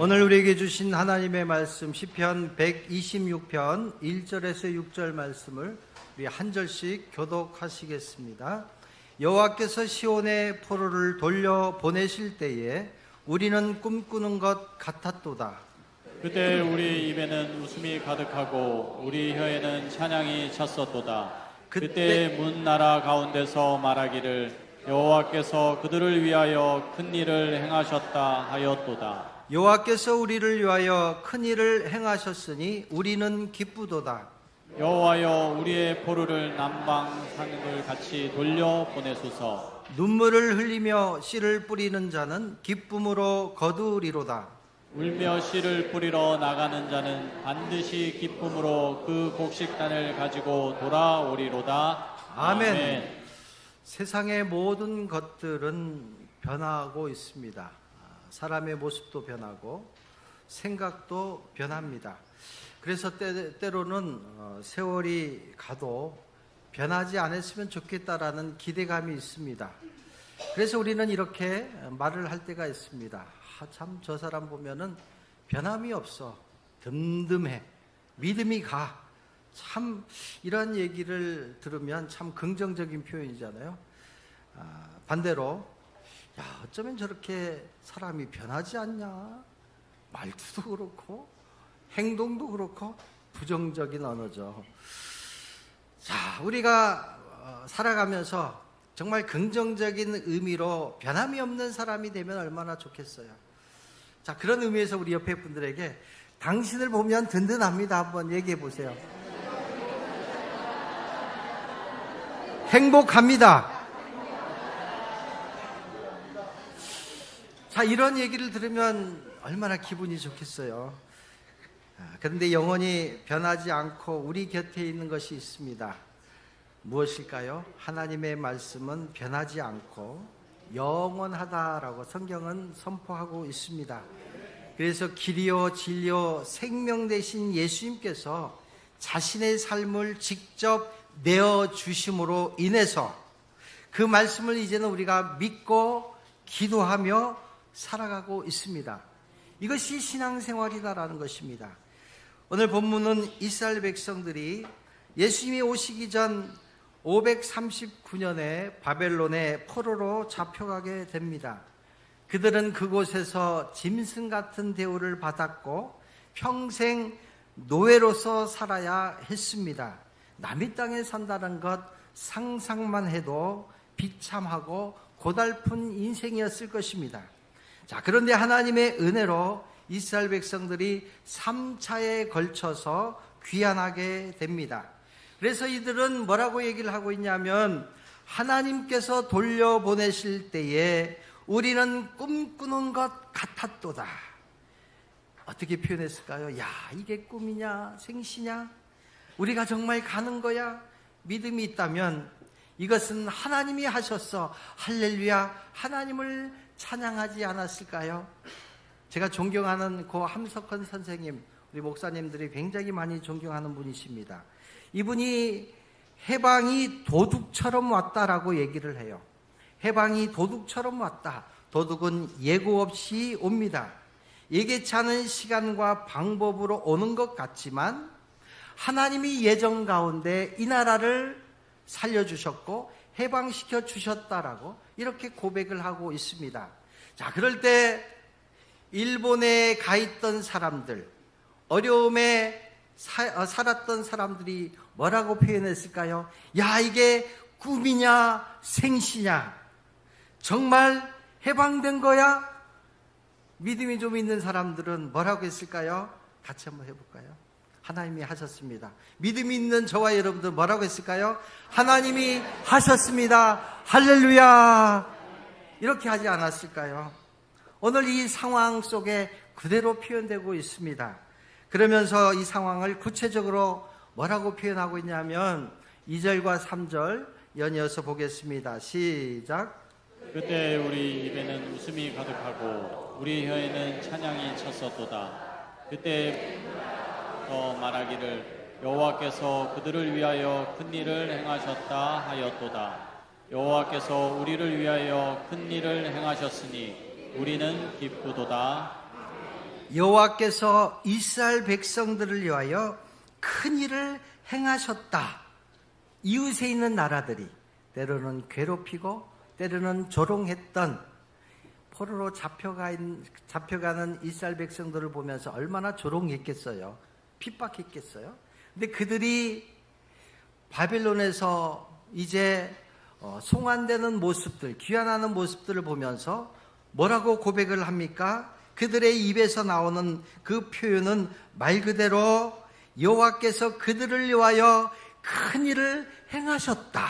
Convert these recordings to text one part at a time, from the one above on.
오늘 우리에게 주신 하나님의 말씀 시편 126편 1절에서 6절 말씀을 우리 한 절씩 교독하시겠습니다. 여호와께서 시온의 포로를 돌려 보내실 때에 우리는 꿈꾸는 것 같았도다. 그때 우리 입에는 웃음이 가득하고 우리 혀에는 찬양이 찼었도다. 그때 문 나라 가운데서 말하기를 여호와께서 그들을 위하여 큰 일을 행하셨다 하였도다. 여호와께서 우리를 위하여 큰 일을 행하셨으니 우리는 기쁘도다. 여호와여 우리의 포로를 남방 산을 같이 돌려 보내소서. 눈물을 흘리며 씨를 뿌리는 자는 기쁨으로 거두리로다. 울며 씨를 뿌리러 나가는 자는 반드시 기쁨으로 그 곡식단을 가지고 돌아오리로다. 아멘. 세상의 모든 것들은 변화하고 있습니다. 사람의 모습도 변하고 생각도 변합니다. 그래서 때로는 세월이 가도 변하지 않았으면 좋겠다라는 기대감이 있습니다. 그래서 우리는 이렇게 말을 할 때가 있습니다. 참 저 사람 보면은 변함이 없어. 듬듬해. 믿음이 가. 참 이런 얘기를 들으면 참 긍정적인 표현이잖아요. 반대로 야, 어쩌면 저렇게 사람이 변하지 않냐? 말투도 그렇고 행동도 그렇고 부정적인 언어죠. 자, 우리가 살아가면서 정말 긍정적인 의미로 변함이 없는 사람이 되면 얼마나 좋겠어요. 자, 그런 의미에서 우리 옆에 분들에게 당신을 보면 든든합니다. 한번 얘기해 보세요. 행복합니다. 자, 이런 얘기를 들으면 얼마나 기분이 좋겠어요. 그런데 영원히 변하지 않고 우리 곁에 있는 것이 있습니다. 무엇일까요? 하나님의 말씀은 변하지 않고 영원하다라고 성경은 선포하고 있습니다. 그래서 길이요 진리요 생명 되신 예수님께서 자신의 삶을 직접 내어주심으로 인해서 그 말씀을 이제는 우리가 믿고 기도하며 살아가고 있습니다. 이것이 신앙생활이다라는 것입니다. 오늘 본문은 이스라엘 백성들이 예수님이 오시기 전 539년에 바벨론의 포로로 잡혀가게 됩니다. 그들은 그곳에서 짐승 같은 대우를 받았고 평생 노예로서 살아야 했습니다. 남의 땅에 산다는 것 상상만 해도 비참하고 고달픈 인생이었을 것입니다. 자, 그런데 하나님의 은혜로 이스라엘 백성들이 3차에 걸쳐서 귀환하게 됩니다. 그래서 이들은 뭐라고 얘기를 하고 있냐면 하나님께서 돌려보내실 때에 우리는 꿈꾸는 것 같았도다. 어떻게 표현했을까요? 야, 이게 꿈이냐 생시냐? 우리가 정말 가는 거야? 믿음이 있다면 이것은 하나님이 하셨어. 할렐루야. 하나님을 찬양하지 않았을까요? 제가 존경하는 고 함석헌 선생님, 우리 목사님들이 굉장히 많이 존경하는 분이십니다. 이분이 해방이 도둑처럼 왔다라고 얘기를 해요. 해방이 도둑처럼 왔다. 도둑은 예고 없이 옵니다. 예기치 않은 시간과 방법으로 오는 것 같지만 하나님이 예정 가운데 이 나라를 살려주셨고 해방시켜 주셨다라고 이렇게 고백을 하고 있습니다. 자, 그럴 때 일본에 가 있던 사람들, 어려움에 살았던 사람들이 뭐라고 표현했을까요? 야, 이게 꿈이냐 생시냐? 정말 해방된 거야? 믿음이 좀 있는 사람들은 뭐라고 했을까요? 같이 한번 해볼까요? 하나님이 하셨습니다. 믿음이 있는 저와 여러분들 뭐라고 했을까요? 하나님이 하셨습니다. 할렐루야. 이렇게 하지 않았을까요? 오늘 이 상황 속에 그대로 표현되고 있습니다. 그러면서 이 상황을 구체적으로 뭐라고 표현하고 있냐면 2절과 3절 연이어서 보겠습니다. 시작. 그때 우리 입에는 웃음이 가득하고 우리 혀에는 찬양이 찼었도다. 그때 더 말하기를 여호와께서 그들을 위하여 큰 일을 행하셨다 하였도다. 여호와께서 우리를 위하여 큰 일을 행하셨으니 우리는 기쁘도다. 여호와께서 이스라엘 백성들을 위하여 큰 일을 행하셨다. 이웃에 있는 나라들이 때로는 괴롭히고 때로는 조롱했던 포로로 잡혀가는 이스라엘 백성들을 보면서 얼마나 조롱했겠어요. 핍박했겠어요. 근데 그들이 바벨론에서 이제 송환되는 모습들, 귀환하는 모습들을 보면서 뭐라고 고백을 합니까? 그들의 입에서 나오는 그 표현은 말 그대로 여호와께서 그들을 위하여 큰 일을 행하셨다.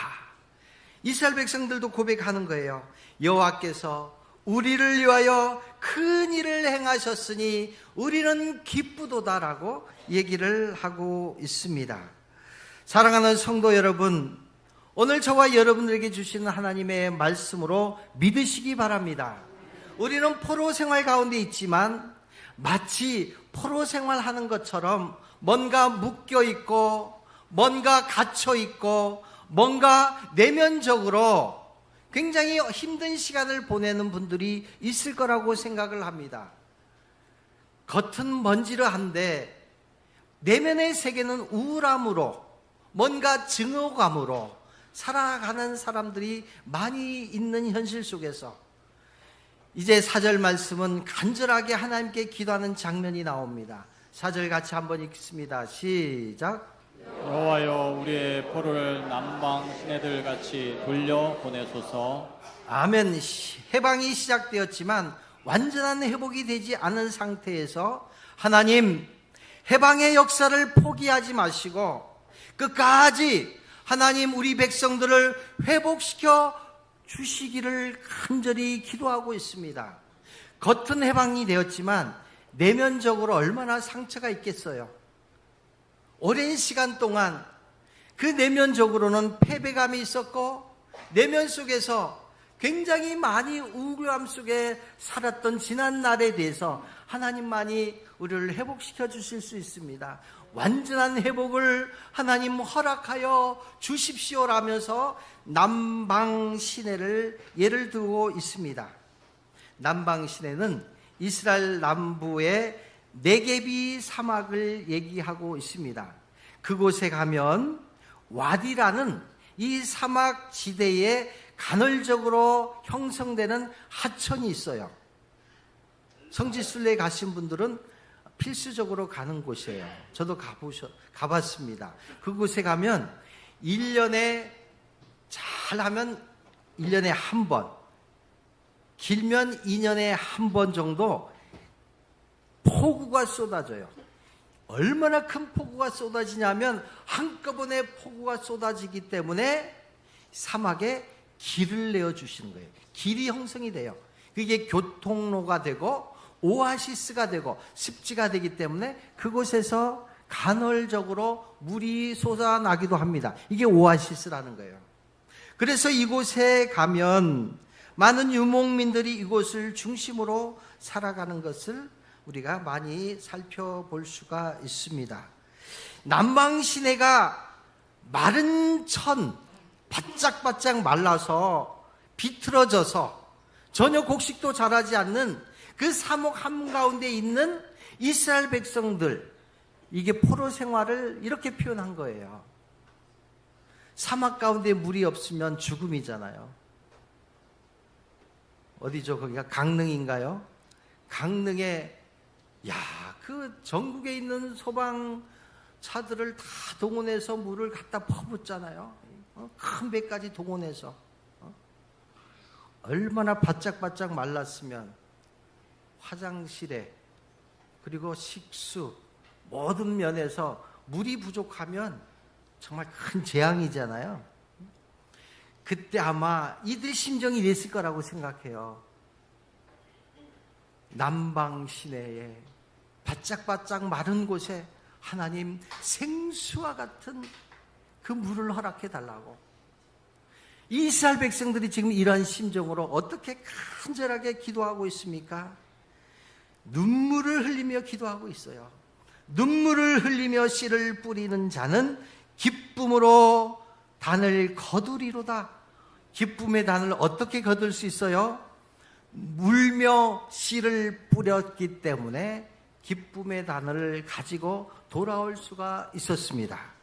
이스라엘 백성들도 고백하는 거예요. 여호와께서 우리를 위하여 큰 일을 행하셨으니 우리는 기쁘도다라고 얘기를 하고 있습니다. 사랑하는 성도 여러분, 오늘 저와 여러분들에게 주시는 하나님의 말씀으로 믿으시기 바랍니다. 우리는 포로 생활 가운데 있지만 마치 포로 생활하는 것처럼 뭔가 묶여 있고 뭔가 갇혀 있고 뭔가 내면적으로 굉장히 힘든 시간을 보내는 분들이 있을 거라고 생각을 합니다. 겉은 먼지르한데 내면의 세계는 우울함으로 뭔가 증오감으로 살아가는 사람들이 많이 있는 현실 속에서 이제 4절 말씀은 간절하게 하나님께 기도하는 장면이 나옵니다. 4절 같이 한번 읽습니다. 시작. 여호와여 우리의 포로를 남방 시내들 같이 돌려 보내소서. 아멘. 해방이 시작되었지만 완전한 회복이 되지 않은 상태에서 하나님 해방의 역사를 포기하지 마시고 끝까지 하나님 우리 백성들을 회복시켜 주시기를 간절히 기도하고 있습니다. 겉은 해방이 되었지만 내면적으로 얼마나 상처가 있겠어요. 오랜 시간 동안 그 내면적으로는 패배감이 있었고 내면 속에서 굉장히 많이 우울함 속에 살았던 지난 날에 대해서 하나님만이 우리를 회복시켜 주실 수 있습니다. 완전한 회복을 하나님 허락하여 주십시오라면서 남방 시내를 예를 들고 있습니다. 남방 시내는 이스라엘 남부의 네게비 사막을 얘기하고 있습니다. 그곳에 가면 와디라는 이 사막 지대에 간헐적으로 형성되는 하천이 있어요. 성지순례에 가신 분들은 필수적으로 가는 곳이에요. 저도 가봤습니다. 그곳에 가면 1년에 잘하면 1년에 한 번, 길면 2년에 한 번 정도 폭우가 쏟아져요. 얼마나 큰 폭우가 쏟아지냐면 한꺼번에 폭우가 쏟아지기 때문에 사막에 길을 내어주시는 거예요. 길이 형성이 돼요. 그게 교통로가 되고 오아시스가 되고 습지가 되기 때문에 그곳에서 간헐적으로 물이 쏟아나기도 합니다. 이게 오아시스라는 거예요. 그래서 이곳에 가면 많은 유목민들이 이곳을 중심으로 살아가는 것을 우리가 많이 살펴볼 수가 있습니다. 남방 시내가 마른 천, 바짝바짝 말라서 비틀어져서 전혀 곡식도 자라지 않는 그 사목 한가운데 있는 이스라엘 백성들, 이게 포로 생활을 이렇게 표현한 거예요. 사막 가운데 물이 없으면 죽음이잖아요. 어디죠? 거기가 강릉인가요? 강릉에 그 전국에 있는 소방차들을 다 동원해서 물을 갖다 퍼붓잖아요. 큰 배까지 동원해서. 얼마나 바짝바짝 말랐으면 화장실에 그리고 식수 모든 면에서 물이 부족하면 정말 큰 재앙이잖아요. 그때 아마 이들 심정이 이랬을 거라고 생각해요. 남방 시내에 바짝바짝 마른 곳에 하나님 생수와 같은 그 물을 허락해 달라고. 이스라엘 백성들이 지금 이러한 심정으로 어떻게 간절하게 기도하고 있습니까? 눈물을 흘리며 기도하고 있어요. 눈물을 흘리며 씨를 뿌리는 자는 기쁨으로 단을 거두리로다. 기쁨의 단을 어떻게 거둘 수 있어요? 물며 씨를 뿌렸기 때문에 기쁨의 단어를 가지고 돌아올 수가 있었습니다.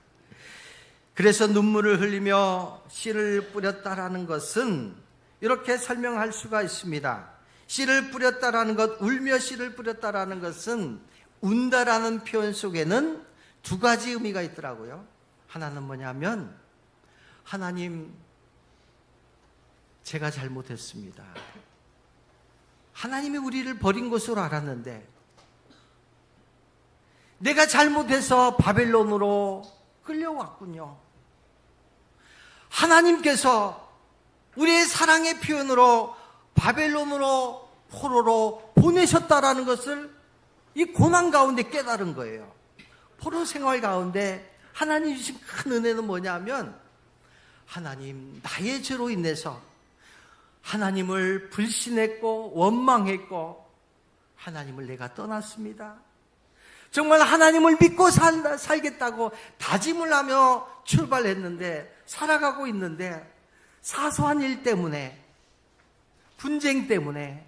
그래서 눈물을 흘리며 씨를 뿌렸다라는 것은 이렇게 설명할 수가 있습니다. 씨를 뿌렸다라는 것, 울며 씨를 뿌렸다라는 것은 운다라는 표현 속에는 두 가지 의미가 있더라고요. 하나는 뭐냐면, 하나님, 제가 잘못했습니다. 하나님이 우리를 버린 것으로 알았는데 내가 잘못해서 바벨론으로 끌려왔군요. 하나님께서 우리의 사랑의 표현으로 바벨론으로, 포로로 보내셨다라는 것을 이 고난 가운데 깨달은 거예요. 포로 생활 가운데 하나님 주신 큰 은혜는 뭐냐면, 하나님, 나의 죄로 인해서 하나님을 불신했고 원망했고 하나님을 내가 떠났습니다. 정말 하나님을 믿고 살겠다고 다짐을 하며 출발했는데, 살아가고 있는데 사소한 일 때문에, 분쟁 때문에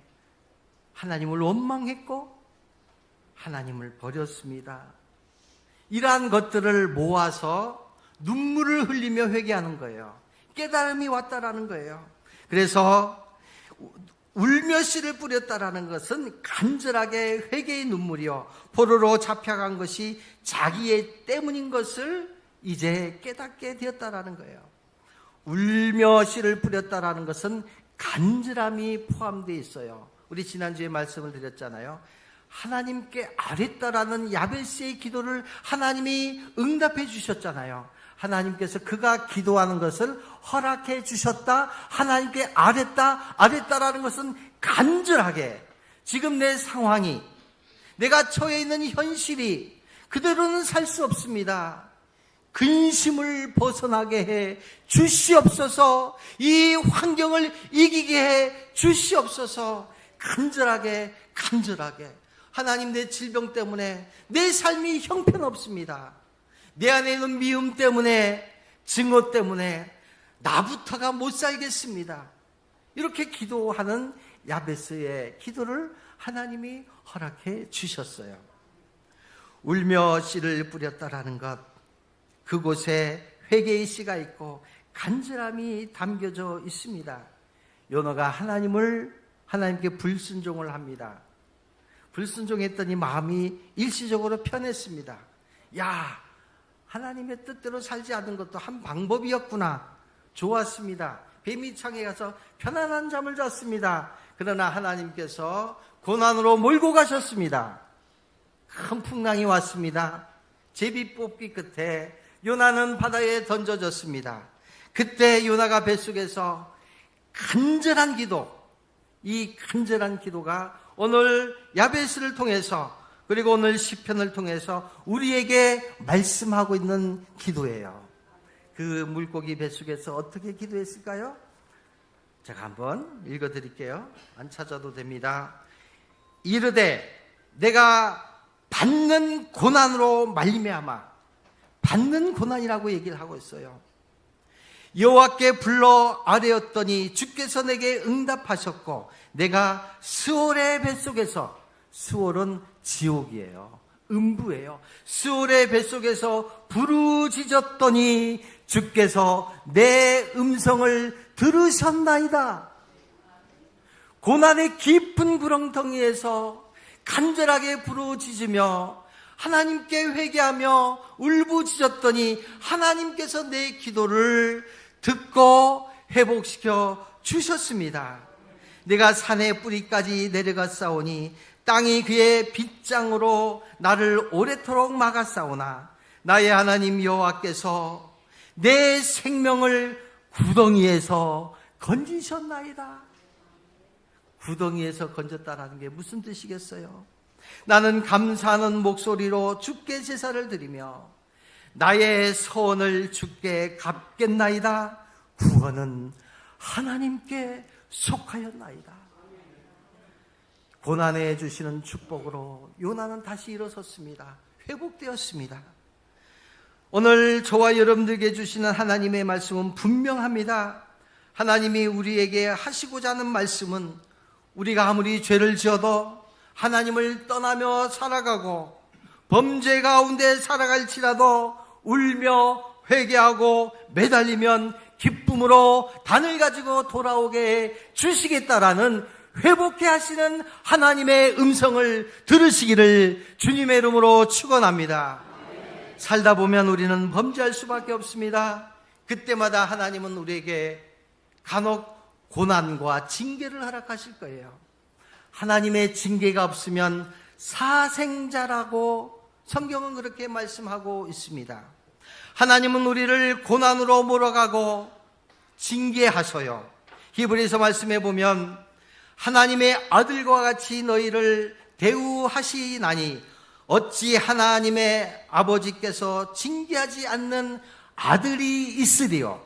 하나님을 원망했고 하나님을 버렸습니다. 이러한 것들을 모아서 눈물을 흘리며 회개하는 거예요. 깨달음이 왔다라는 거예요. 그래서 울며 씨를 뿌렸다라는 것은 간절하게 회개의 눈물이요, 포로로 잡혀간 것이 자기의 때문인 것을 이제 깨닫게 되었다라는 거예요. 울며 씨를 뿌렸다라는 것은 간절함이 포함되어 있어요. 우리 지난주에 말씀을 드렸잖아요. 하나님께 아뢰다라는 야베스의 기도를 하나님이 응답해 주셨잖아요. 하나님께서 그가 기도하는 것을 허락해 주셨다. 하나님께 아뢰다라는 것은 간절하게, 지금 내 상황이, 내가 처해 있는 현실이 그대로는 살 수 없습니다. 근심을 벗어나게 해 주시옵소서. 이 환경을 이기게 해 주시옵소서. 간절하게 하나님, 내 질병 때문에 내 삶이 형편없습니다. 내 안에 있는 미움 때문에, 증오 때문에 나부터가 못 살겠습니다. 이렇게 기도하는 야베스의 기도를 하나님이 허락해 주셨어요. 울며 씨를 뿌렸다라는 것, 그곳에 회개의 씨가 있고 간절함이 담겨져 있습니다. 요나가 하나님께 불순종을 합니다. 불순종했더니 마음이 일시적으로 편했습니다. 야, 하나님의 뜻대로 살지 않는 것도 한 방법이었구나. 좋았습니다. 뱀이 창에 가서 편안한 잠을 잤습니다. 그러나 하나님께서 고난으로 몰고 가셨습니다. 큰 풍랑이 왔습니다. 제비 뽑기 끝에 요나는 바다에 던져졌습니다. 그때 요나가 뱃속에서 간절한 기도, 이 간절한 기도가 오늘 야베스를 통해서, 그리고 오늘 시편을 통해서 우리에게 말씀하고 있는 기도예요. 그 물고기 뱃속에서 어떻게 기도했을까요? 제가 한번 읽어드릴게요. 안 찾아도 됩니다. 이르되 내가 받는 고난으로 말미암아, 받는 고난이라고 얘기를 하고 있어요. 여호와께 불러 아뢰었더니 주께서 내게 응답하셨고 내가 스올의 뱃속에서, 스올은 지옥이에요. 음부예요. 스올의 뱃속에서 부르짖었더니 주께서 내 음성을 들으셨나이다. 고난의 깊은 구렁텅이에서 간절하게 부르짖으며 하나님께 회개하며 울부짖었더니 하나님께서 내 기도를 듣고 회복시켜 주셨습니다. 내가 산의 뿌리까지 내려갔사오니 땅이 그의 빗장으로 나를 오래도록 막았사오나 나의 하나님 여호와께서 내 생명을 구덩이에서 건지셨나이다. 구덩이에서 건졌다라는 게 무슨 뜻이겠어요? 나는 감사하는 목소리로 주께 제사를 드리며 나의 소원을 주께 갚겠나이다. 구원은 하나님께 속하였나이다. 고난해 주시는 축복으로 요나는 다시 일어섰습니다. 회복되었습니다. 오늘 저와 여러분들에게 주시는 하나님의 말씀은 분명합니다. 하나님이 우리에게 하시고자 하는 말씀은, 우리가 아무리 죄를 지어도 하나님을 떠나며 살아가고 범죄 가운데 살아갈지라도 울며 회개하고 매달리면 기쁨으로 단을 가지고 돌아오게 주시겠다라는 회복해 하시는 하나님의 음성을 들으시기를 주님의 이름으로 축원합니다. 살다 보면 우리는 범죄할 수밖에 없습니다. 그때마다 하나님은 우리에게 간혹 고난과 징계를 허락하실 거예요. 하나님의 징계가 없으면 사생자라고 성경은 그렇게 말씀하고 있습니다. 하나님은 우리를 고난으로 몰아가고 징계하셔요. 히브리서 말씀해 보면 하나님의 아들과 같이 너희를 대우하시나니 어찌 하나님의 아버지께서 징계하지 않는 아들이 있으리요.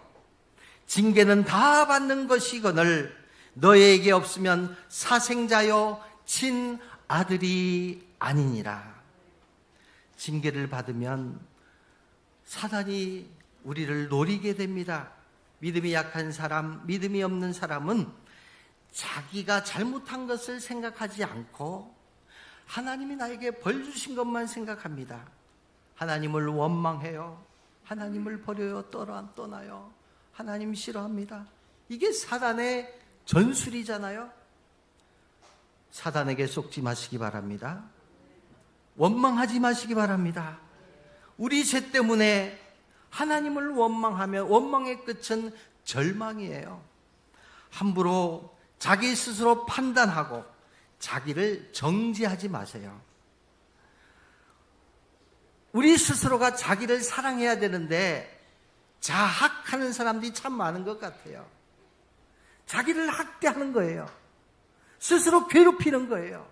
징계는 다 받는 것이거늘 너희에게 없으면 사생자여 친아들이 아니니라. 징계를 받으면 사단이 우리를 노리게 됩니다. 믿음이 약한 사람, 믿음이 없는 사람은 자기가 잘못한 것을 생각하지 않고 하나님이 나에게 벌 주신 것만 생각합니다. 하나님을 원망해요. 하나님을 버려요. 떠나요. 하나님 싫어합니다. 이게 사단의 전술이잖아요. 사단에게 속지 마시기 바랍니다. 원망하지 마시기 바랍니다. 우리 죄 때문에 하나님을 원망하면 원망의 끝은 절망이에요. 함부로 자기 스스로 판단하고 자기를 정죄하지 마세요. 우리 스스로가 자기를 사랑해야 되는데 자학하는 사람들이 참 많은 것 같아요. 자기를 학대하는 거예요. 스스로 괴롭히는 거예요.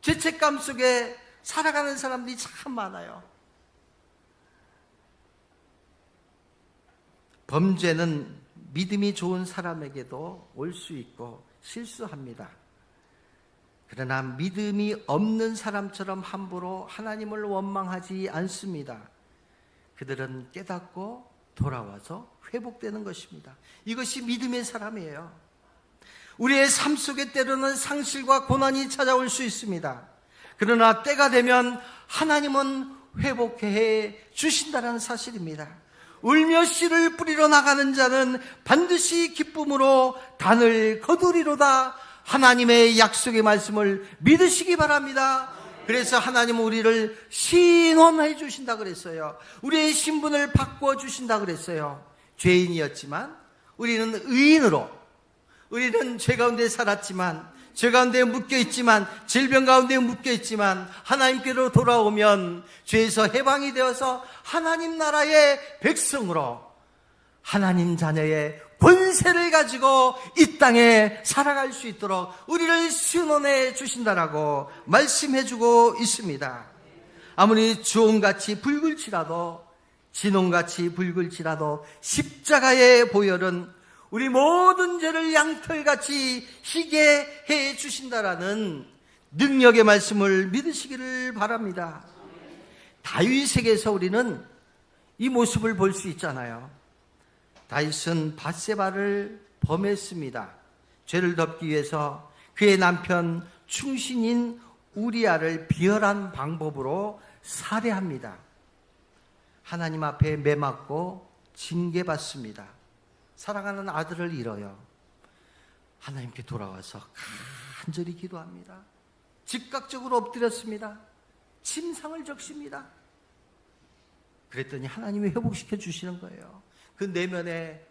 죄책감 속에 살아가는 사람들이 참 많아요. 범죄는 믿음이 좋은 사람에게도 올 수 있고 실수합니다. 그러나 믿음이 없는 사람처럼 함부로 하나님을 원망하지 않습니다. 그들은 깨닫고 돌아와서 회복되는 것입니다. 이것이 믿음의 사람이에요. 우리의 삶 속에 때로는 상실과 고난이 찾아올 수 있습니다. 그러나 때가 되면 하나님은 회복해 주신다는 사실입니다. 울며 씨를 뿌리러 나가는 자는 반드시 기쁨으로 단을 거두리로다. 하나님의 약속의 말씀을 믿으시기 바랍니다. 그래서 하나님은 우리를 신원해 주신다 그랬어요. 우리의 신분을 바꿔 주신다 그랬어요. 죄인이었지만 우리는 의인으로, 우리는 죄 가운데 살았지만, 죄 가운데 묶여있지만, 질병 가운데 묶여있지만 하나님께로 돌아오면 죄에서 해방이 되어서 하나님 나라의 백성으로 하나님 자녀의 권세를 가지고 이 땅에 살아갈 수 있도록 우리를 신원해 주신다라고 말씀해 주고 있습니다. 아무리 주홍같이 붉을지라도, 진홍같이 붉을지라도 십자가의 보혈은 우리 모든 죄를 양털같이 희게 해 주신다라는 능력의 말씀을 믿으시기를 바랍니다. 다윗에게서 우리는 이 모습을 볼 수 있잖아요. 다윗은 밧세바를 범했습니다. 죄를 덮기 위해서 그의 남편 충신인 우리아를 비열한 방법으로 살해합니다. 하나님 앞에 매맞고 징계받습니다. 사랑하는 아들을 잃어요. 하나님께 돌아와서 간절히 기도합니다. 즉각적으로 엎드렸습니다. 침상을 적십니다. 그랬더니 하나님이 회복시켜 주시는 거예요. 그 내면의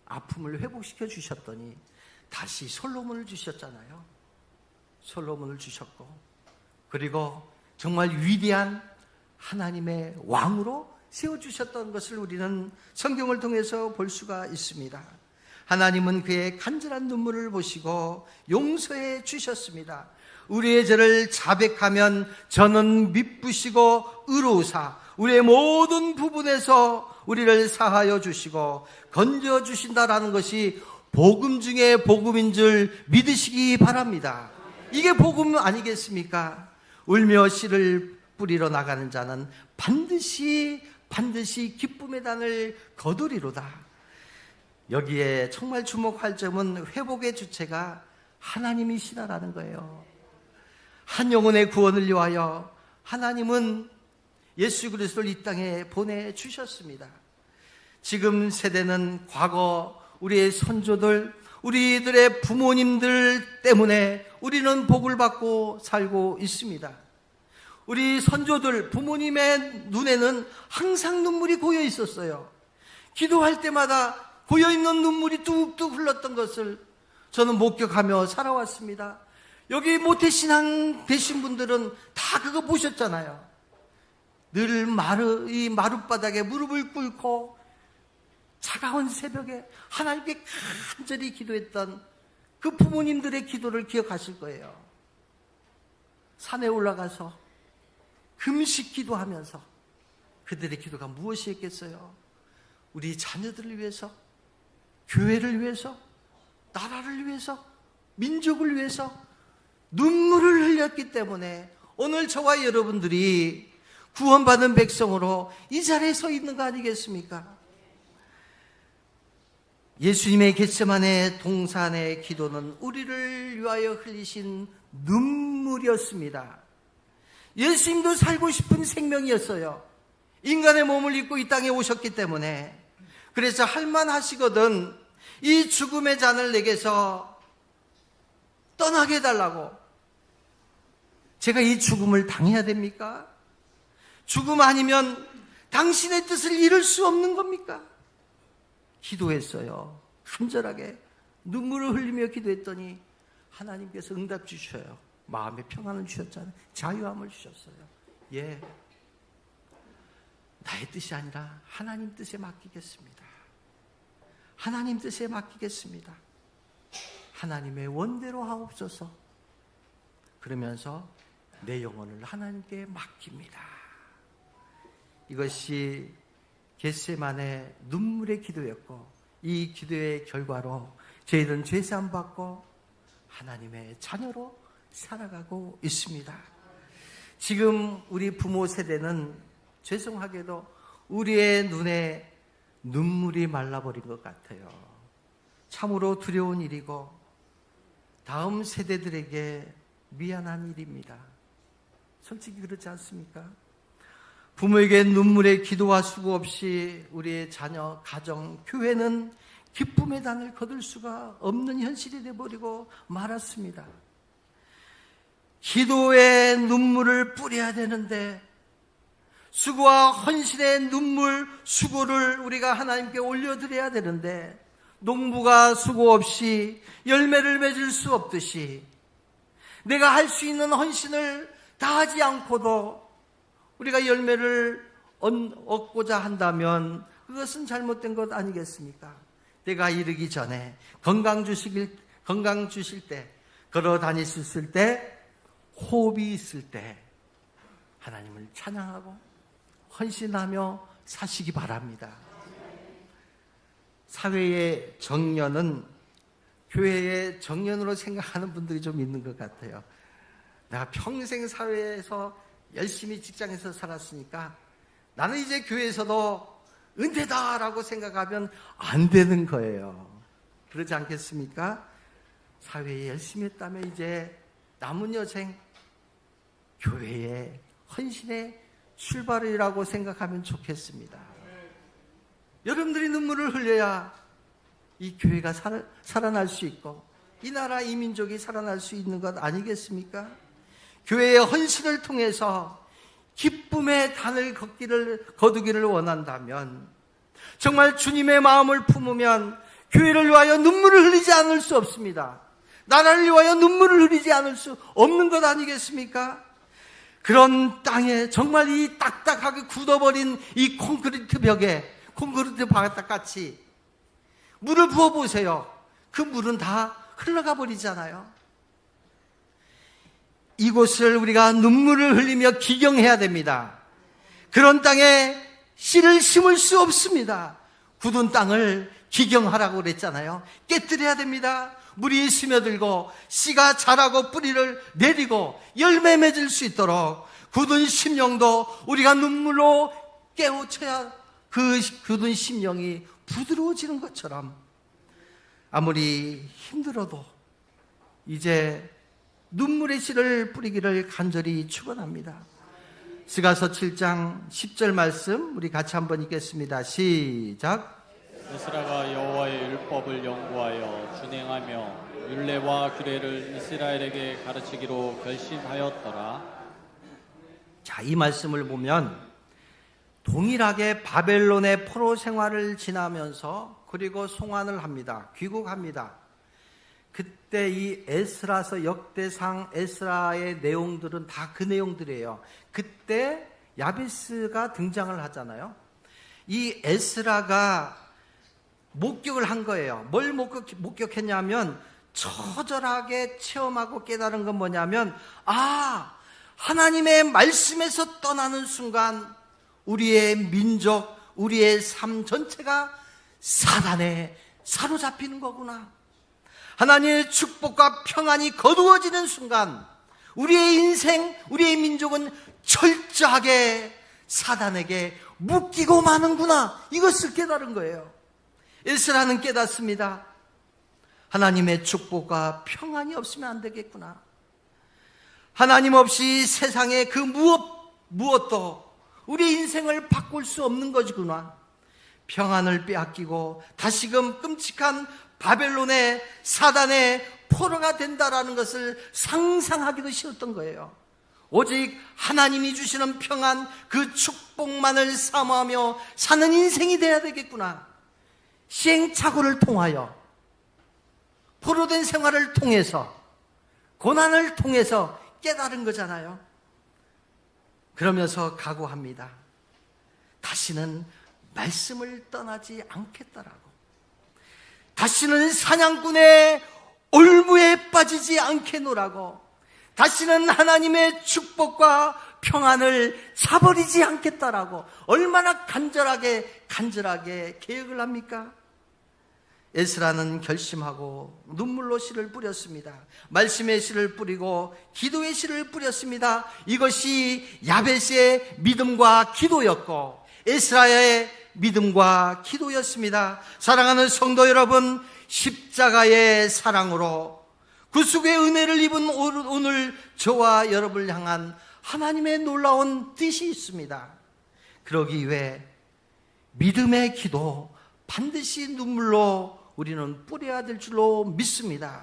아픔을 회복시켜 주셨더니 다시 솔로몬을 주셨잖아요. 솔로몬을 주셨고, 그리고 정말 위대한 하나님의 왕으로 세워주셨던 것을 우리는 성경을 통해서 볼 수가 있습니다. 하나님은 그의 간절한 눈물을 보시고 용서해 주셨습니다. 우리의 죄를 자백하면 저는 미쁘시고 의로우사 우리의 모든 부분에서 우리를 사하여 주시고 건져 주신다라는 것이 복음 중에 복음인 줄 믿으시기 바랍니다. 이게 복음 아니겠습니까? 울며 씨를 뿌리러 나가는 자는 반드시 기쁨의 단을 거두리로다. 여기에 정말 주목할 점은 회복의 주체가 하나님이시다라는 거예요. 한 영혼의 구원을 위하여 하나님은 예수 그리스도를 이 땅에 보내주셨습니다. 지금 세대는 과거 우리의 선조들, 우리들의 부모님들 때문에 우리는 복을 받고 살고 있습니다. 우리 선조들, 부모님의 눈에는 항상 눈물이 고여 있었어요. 기도할 때마다 고여있는 눈물이 뚝뚝 흘렀던 것을 저는 목격하며 살아왔습니다. 여기 모태신앙 되신 분들은 다 그거 보셨잖아요. 늘 이 마룻바닥에 무릎을 꿇고 차가운 새벽에 하나님께 간절히 기도했던 그 부모님들의 기도를 기억하실 거예요. 산에 올라가서 금식 기도하면서 그들의 기도가 무엇이었겠어요? 우리 자녀들을 위해서, 교회를 위해서, 나라를 위해서, 민족을 위해서 눈물을 흘렸기 때문에 오늘 저와 여러분들이 구원받은 백성으로 이 자리에 서 있는 거 아니겠습니까? 예수님의 겟세마네 동산의 기도는 우리를 위하여 흘리신 눈물이었습니다. 예수님도 살고 싶은 생명이었어요. 인간의 몸을 입고 이 땅에 오셨기 때문에. 그래서 할만하시거든 이 죽음의 잔을 내게서 떠나게 해달라고. 제가 이 죽음을 당해야 됩니까? 죽음 아니면 당신의 뜻을 이룰 수 없는 겁니까? 기도했어요. 간절하게 눈물을 흘리며 기도했더니 하나님께서 응답 주셔요. 마음의 평안을 주셨잖아요. 자유함을 주셨어요. 예, 나의 뜻이 아니라 하나님 뜻에 맡기겠습니다. 하나님 뜻에 맡기겠습니다. 하나님의 원대로 하옵소서. 그러면서 내 영혼을 하나님께 맡깁니다. 이것이 겟세마네 눈물의 기도였고, 이 기도의 결과로 저희들은 죄사함 받고 하나님의 자녀로 살아가고 있습니다. 지금 우리 부모 세대는 죄송하게도 우리의 눈에 눈물이 말라버린 것 같아요. 참으로 두려운 일이고 다음 세대들에게 미안한 일입니다. 솔직히 그렇지 않습니까? 부모에게 눈물의 기도와 수고 없이 우리의 자녀, 가정, 교회는 기쁨의 단을 거둘 수가 없는 현실이 되어버리고 말았습니다. 기도의 눈물을 뿌려야 되는데 수고와 헌신의 눈물, 수고를 우리가 하나님께 올려드려야 되는데 농부가 수고 없이 열매를 맺을 수 없듯이 내가 할 수 있는 헌신을 다하지 않고도 우리가 열매를 얻고자 한다면 그것은 잘못된 것 아니겠습니까? 때가 이르기 전에 건강 주실 때, 걸어 다니실 때, 호흡이 있을 때 하나님을 찬양하고 헌신하며 사시기 바랍니다. 사회의 정년은 교회의 정년으로 생각하는 분들이 좀 있는 것 같아요. 내가 평생 사회에서 열심히 직장에서 살았으니까 나는 이제 교회에서도 은퇴다라고 생각하면 안 되는 거예요. 그러지 않겠습니까? 사회에 열심히 했다면 이제 남은 여생 교회의 헌신의 출발이라고 생각하면 좋겠습니다. 여러분들이 눈물을 흘려야 이 교회가 살아날 수 있고 이 나라 이 민족이 살아날 수 있는 것 아니겠습니까? 교회의 헌신을 통해서 기쁨의 단을 거두기를 원한다면, 정말 주님의 마음을 품으면 교회를 위하여 눈물을 흘리지 않을 수 없습니다. 나라를 위하여 눈물을 흘리지 않을 수 없는 것 아니겠습니까? 그런 땅에 정말 이 딱딱하게 굳어버린 이 콘크리트 벽에, 콘크리트 바닥같이 물을 부어보세요. 그 물은 다 흘러가 버리잖아요. 이곳을 우리가 눈물을 흘리며 기경해야 됩니다. 그런 땅에 씨를 심을 수 없습니다. 굳은 땅을 기경하라고 그랬잖아요. 깨뜨려야 됩니다. 물이 스며들고 씨가 자라고 뿌리를 내리고 열매 맺을 수 있도록 굳은 심령도 우리가 눈물로 깨우쳐야 그 굳은 심령이 부드러워지는 것처럼, 아무리 힘들어도 이제 눈물의 씨를 뿌리기를 간절히 축원합니다. 스가서 7장 10절 말씀 우리 같이 한번 읽겠습니다. 시작. 에스라가 여호와의 율법을 연구하여 준행하며 율례와 규례를 이스라엘에게 가르치기로 결심하였더라. 자, 이 말씀을 보면 동일하게 바벨론의 포로 생활을 지나면서 그리고 송환을 합니다. 귀국합니다. 그때 이 에스라서 역대상 에스라의 내용들은 다 그 내용들이에요. 그때 야베스가 등장을 하잖아요. 이 에스라가 목격을 한 거예요. 뭘 목격했냐면 처절하게 체험하고 깨달은 건 뭐냐면 하나님의 말씀에서 떠나는 순간 우리의 민족, 우리의 삶 전체가 사단에 사로잡히는 거구나. 하나님의 축복과 평안이 거두어지는 순간 우리의 인생, 우리의 민족은 철저하게 사단에게 묶이고 마는구나. 이것을 깨달은 거예요. 에스라는 깨닫습니다. 하나님의 축복과 평안이 없으면 안 되겠구나. 하나님 없이 세상에 그 무엇도 우리 인생을 바꿀 수 없는 것이구나. 평안을 빼앗기고 다시금 끔찍한 바벨론의 사단의 포로가 된다라는 것을 상상하기도 싫었던 거예요. 오직 하나님이 주시는 평안, 그 축복만을 사모하며 사는 인생이 돼야 되겠구나. 시행착오를 통하여, 포로된 생활을 통해서, 고난을 통해서 깨달은 거잖아요. 그러면서 각오합니다. 다시는 말씀을 떠나지 않겠다라고. 다시는 사냥꾼의 올무에 빠지지 않겠노라고. 다시는 하나님의 축복과 평안을 차버리지 않겠다라고. 얼마나 간절하게 계획을 합니까? 에스라는 결심하고 눈물로 씨를 뿌렸습니다. 말씀의 씨를 뿌리고 기도의 씨를 뿌렸습니다. 이것이 야베스의 믿음과 기도였고 에스라의 믿음과 기도였습니다. 사랑하는 성도 여러분, 십자가의 사랑으로 구속의 은혜를 입은 오늘 저와 여러분을 향한 하나님의 놀라운 뜻이 있습니다. 그러기 위해 믿음의 기도 반드시 눈물로 우리는 뿌려야 될 줄로 믿습니다.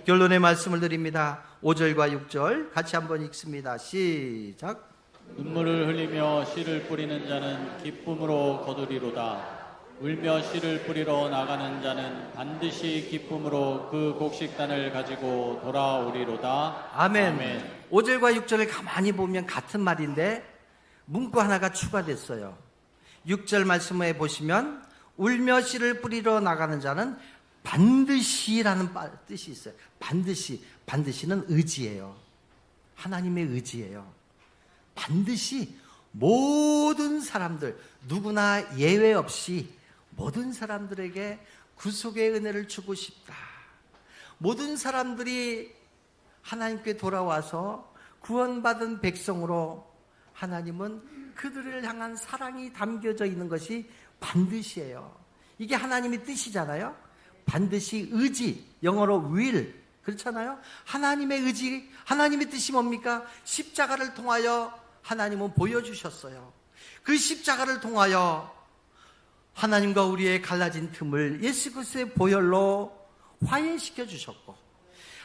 결론의 말씀을 드립니다. 5절과 6절 같이 한번 읽습니다. 시작. 눈물을 흘리며 씨를 뿌리는 자는 기쁨으로 거두리로다. 울며 씨를 뿌리러 나가는 자는 반드시 기쁨으로 그 곡식단을 가지고 돌아오리로다. 아멘. 5절과 6절을 가만히 보면 같은 말인데 문구 하나가 추가됐어요. 6절 말씀에 보시면 울며 씨를 뿌리러 나가는 자는 반드시라는 뜻이 있어요. 반드시는 의지예요. 하나님의 의지예요. 반드시 모든 사람들, 누구나 예외 없이 모든 사람들에게 구속의 은혜를 주고 싶다. 모든 사람들이 하나님께 돌아와서 구원받은 백성으로 하나님은 그들을 향한 사랑이 담겨져 있는 것이 반드시예요. 이게 하나님의 뜻이잖아요. 반드시 의지, 영어로 will, 그렇잖아요. 하나님의 의지, 하나님의 뜻이 뭡니까? 십자가를 통하여 하나님은 보여주셨어요. 그 십자가를 통하여 하나님과 우리의 갈라진 틈을 예수 그리스도의 보혈로 화해시켜 주셨고,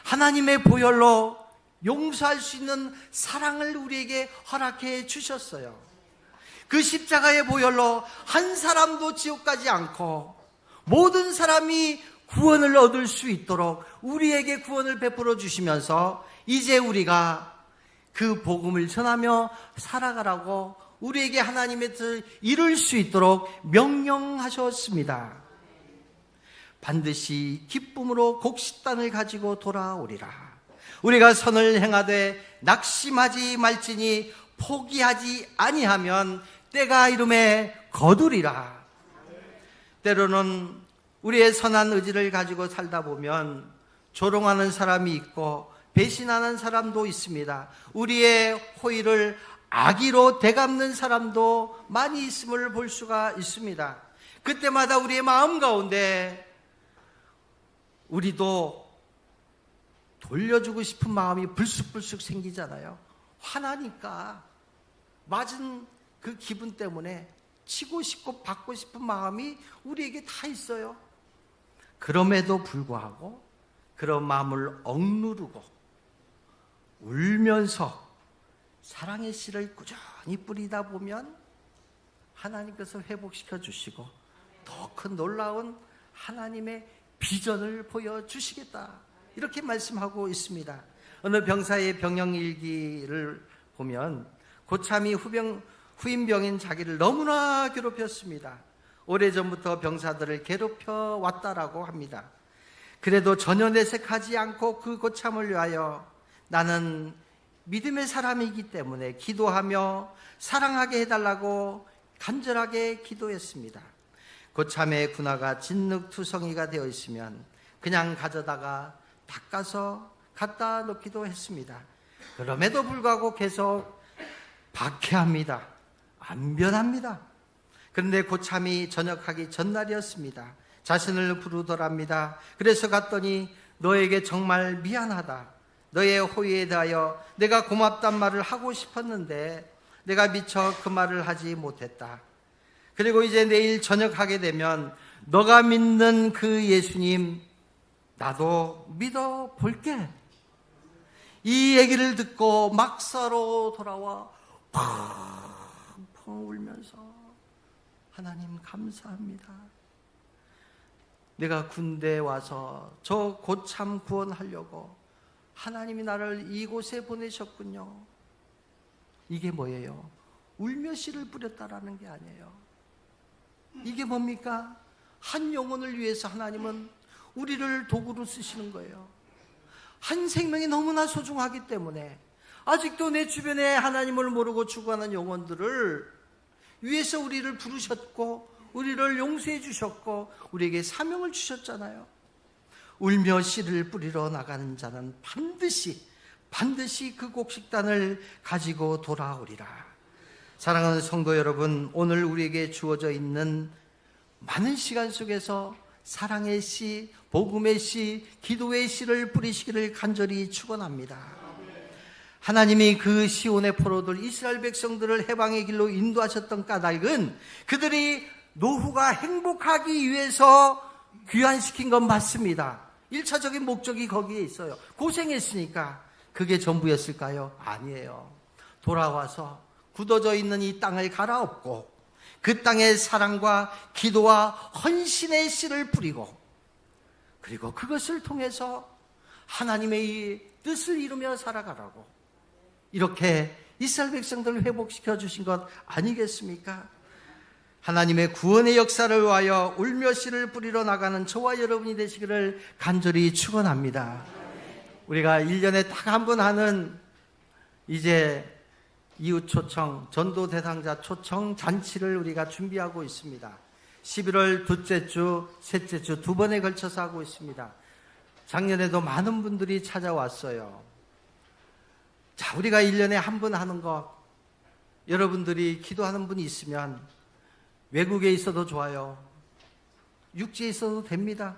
하나님의 보혈로 용서할 수 있는 사랑을 우리에게 허락해 주셨어요. 그 십자가의 보혈로 한 사람도 지옥 가지 않고 모든 사람이 구원을 얻을 수 있도록 우리에게 구원을 베풀어 주시면서 이제 우리가 그 복음을 전하며 살아가라고 우리에게 하나님의 뜻을 이룰 수 있도록 명령하셨습니다. 반드시 기쁨으로 곡식단을 가지고 돌아오리라. 우리가 선을 행하되 낙심하지 말지니 포기하지 아니하면 때가 이름에 거두리라. 때로는 우리의 선한 의지를 가지고 살다 보면 조롱하는 사람이 있고 배신하는 사람도 있습니다. 우리의 호의를 악의로 되갚는 사람도 많이 있음을 볼 수가 있습니다. 그때마다 우리의 마음 가운데 우리도 돌려주고 싶은 마음이 불쑥불쑥 생기잖아요. 화나니까 맞은 그 기분 때문에 치고 싶고 받고 싶은 마음이 우리에게 다 있어요. 그럼에도 불구하고 그런 마음을 억누르고 울면서 사랑의 씨를 꾸준히 뿌리다 보면 하나님께서 회복시켜 주시고 더 큰 놀라운 하나님의 비전을 보여주시겠다, 이렇게 말씀하고 있습니다. 어느 병사의 병영일기를 보면 고참이 후임병인 자기를 너무나 괴롭혔습니다. 오래전부터 병사들을 괴롭혀 왔다라고 합니다. 그래도 전혀 내색하지 않고 그 고참을 위하여 나는 믿음의 사람이기 때문에 기도하며 사랑하게 해달라고 간절하게 기도했습니다. 고참의 군화가 진흙투성이가 되어 있으면 그냥 가져다가 닦아서 갖다 놓기도 했습니다. 그럼에도 불구하고 계속 박해합니다. 안 변합니다. 그런데 고참이 전역하기 전날이었습니다. 자신을 부르더랍니다. 그래서 갔더니 너에게 정말 미안하다. 너의 호의에 대하여 내가 고맙단 말을 하고 싶었는데 내가 미처 그 말을 하지 못했다. 그리고 이제 내일 전역하게 되면 너가 믿는 그 예수님 나도 믿어볼게. 이 얘기를 듣고 막사로 돌아와 펑펑 울면서 하나님 감사합니다. 내가 군대에 와서 저 고참 구원하려고 하나님이 나를 이곳에 보내셨군요. 이게 뭐예요? 울며 씨를 뿌렸다라는 게 아니에요. 이게 뭡니까? 한 영혼을 위해서 하나님은 우리를 도구로 쓰시는 거예요. 한 생명이 너무나 소중하기 때문에 아직도 내 주변에 하나님을 모르고 죽어가는 영혼들을 위해서 우리를 부르셨고 우리를 용서해 주셨고 우리에게 사명을 주셨잖아요. 울며 씨를 뿌리러 나가는 자는 반드시 그 곡식단을 가지고 돌아오리라. 사랑하는 성도 여러분, 오늘 우리에게 주어져 있는 많은 시간 속에서 사랑의 씨, 복음의 씨, 기도의 씨를 뿌리시기를 간절히 축원합니다. 하나님이 그 시온의 포로들 이스라엘 백성들을 해방의 길로 인도하셨던 까닭은 그들이 노후가 행복하기 위해서 귀환시킨 건 맞습니다. 1차적인 목적이 거기에 있어요. 고생했으니까. 그게 전부였을까요? 아니에요. 돌아와서 굳어져 있는 이 땅을 갈아엎고 그 땅에 사랑과 기도와 헌신의 씨를 뿌리고 그리고 그것을 통해서 하나님의 이 뜻을 이루며 살아가라고 이렇게 이스라엘 백성들을 회복시켜 주신 것 아니겠습니까? 하나님의 구원의 역사를 위하여 울며 씨를 뿌리러 나가는 저와 여러분이 되시기를 간절히 축원합니다. 우리가 1년에 딱 한 번 하는 이제 이웃 초청, 전도 대상자 초청 잔치를 우리가 준비하고 있습니다. 11월 둘째 주, 셋째 주 두 번에 걸쳐서 하고 있습니다. 작년에도 많은 분들이 찾아왔어요. 자, 우리가 1년에 한 번 하는 것, 여러분들이 기도하는 분이 있으면 외국에 있어도 좋아요. 육지에 있어도 됩니다.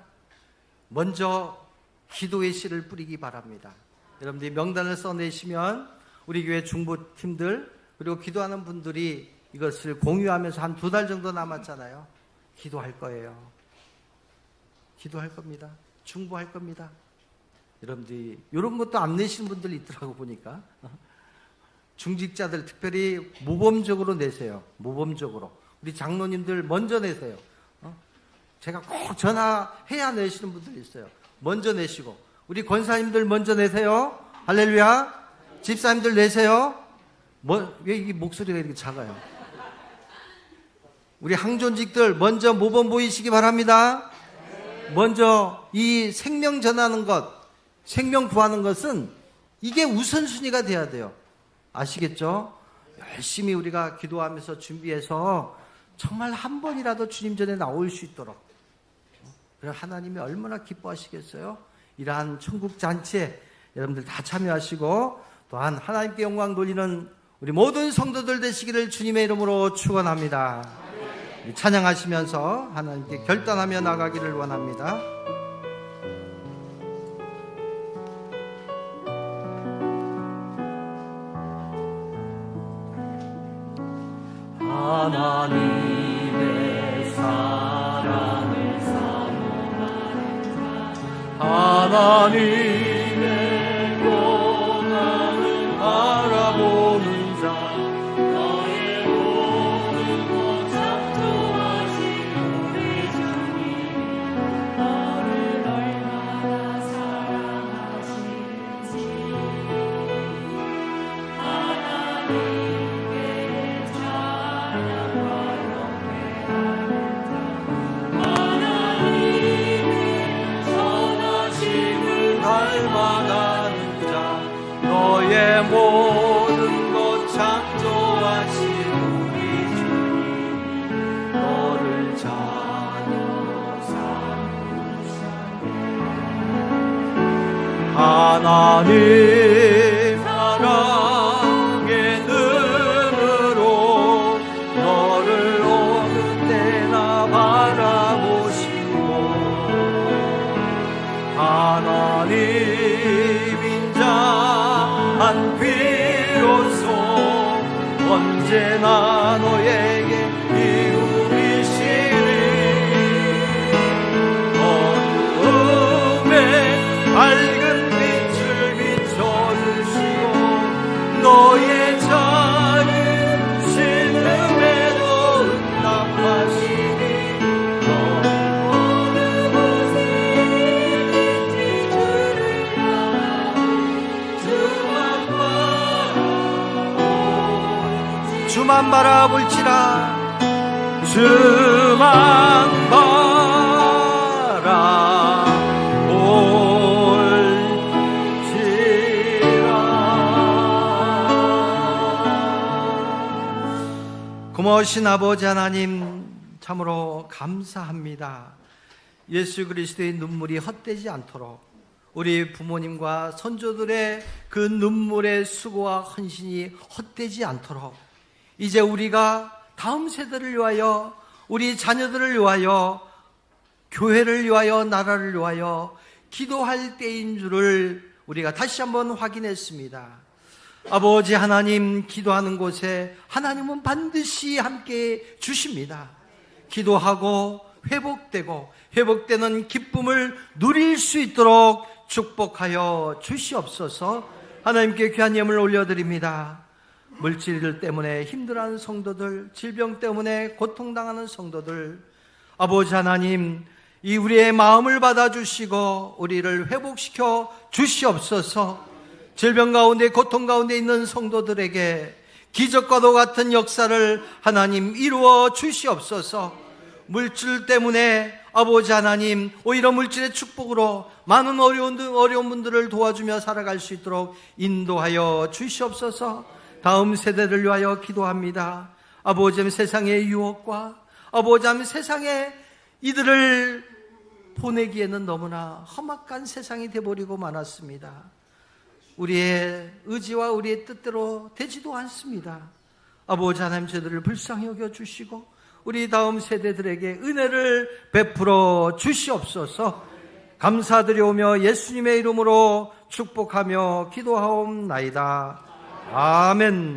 먼저 기도의 씨를 뿌리기 바랍니다. 여러분들이 명단을 써내시면 우리 교회 중보팀들 그리고 기도하는 분들이 이것을 공유하면서 한 2달 정도 남았잖아요. 기도할 거예요. 기도할 겁니다. 중보할 겁니다. 여러분들이 이런 것도 안 내시는 분들이 있더라고 보니까. 중직자들 특별히 모범적으로 내세요. 모범적으로. 우리 장로님들 먼저 내세요. 제가 꼭 전화해야 내시는 분들이 있어요. 먼저 내시고 우리 권사님들 먼저 내세요. 할렐루야. 집사님들 내세요. 왜 이 목소리가 이렇게 작아요? 우리 항존직들 먼저 모범 보이시기 바랍니다. 먼저 이 생명 전하는 것, 생명 구하는 것은 이게 우선순위가 돼야 돼요. 아시겠죠? 열심히 우리가 기도하면서 준비해서 정말 한 번이라도 주님 전에 나올 수 있도록. 그럼 하나님이 얼마나 기뻐하시겠어요? 이러한 천국 잔치에 여러분들 다 참여하시고 또한 하나님께 영광 돌리는 우리 모든 성도들 되시기를 주님의 이름으로 축원합니다. 찬양하시면서 하나님께 결단하며 나가기를 원합니다. 하나님의 사랑을 사모하는 자, 하나님의 고난을 바라보는 자, 너의 모든 것 창조하신 우리 주님, 너를 얼마나 사랑하시는지 하나님께 찬양과 경배하는 자, 하나님의 선하심을 닮아가는 자, 너의 모든 것 창조하신 우리 주님, 너를 자녀 삼으셨네. 하나님 사랑의 눈으로 너를 어느 때나 바라보시고, 하나님인 자 한 비로소 언제나 너에게 이루리시리. 어두움에 밝은 빛을 비춰주시고, 너의 자유 신음에도 응답하시니, 너는 어느 곳에 있는지 주를 향하여 주만 바라볼지라, 주만 바라볼지라. 고마우신 아버지 하나님, 참으로 감사합니다. 예수 그리스도의 눈물이 헛되지 않도록 우리 부모님과 선조들의 그 눈물의 수고와 헌신이 헛되지 않도록 이제 우리가 다음 세대를 위하여, 우리 자녀들을 위하여, 교회를 위하여, 나라를 위하여 기도할 때인 줄을 우리가 다시 한번 확인했습니다. 아버지 하나님, 기도하는 곳에 하나님은 반드시 함께 주십니다. 기도하고 회복되는 기쁨을 누릴 수 있도록 축복하여 주시옵소서. 하나님께 귀한 예물을 올려드립니다. 물질 때문에 힘들어하는 성도들, 질병 때문에 고통당하는 성도들, 아버지 하나님, 이 우리의 마음을 받아주시고 우리를 회복시켜 주시옵소서. 질병 가운데, 고통 가운데 있는 성도들에게 기적과도 같은 역사를 하나님 이루어 주시옵소서. 물질 때문에 아버지 하나님, 오히려 물질의 축복으로 많은 어려운 분들을 도와주며 살아갈 수 있도록 인도하여 주시옵소서. 다음 세대를 위하여 기도합니다. 아버지 하나님, 세상의 유혹과 아버지 하나님, 세상에 이들을 보내기에는 너무나 험악한 세상이 되어버리고 말았습니다. 우리의 의지와 우리의 뜻대로 되지도 않습니다. 아버지 하나님, 저들을 불쌍히 여겨주시고 우리 다음 세대들에게 은혜를 베풀어 주시옵소서. 감사드리오며 예수님의 이름으로 축복하며 기도하옵나이다. 아멘.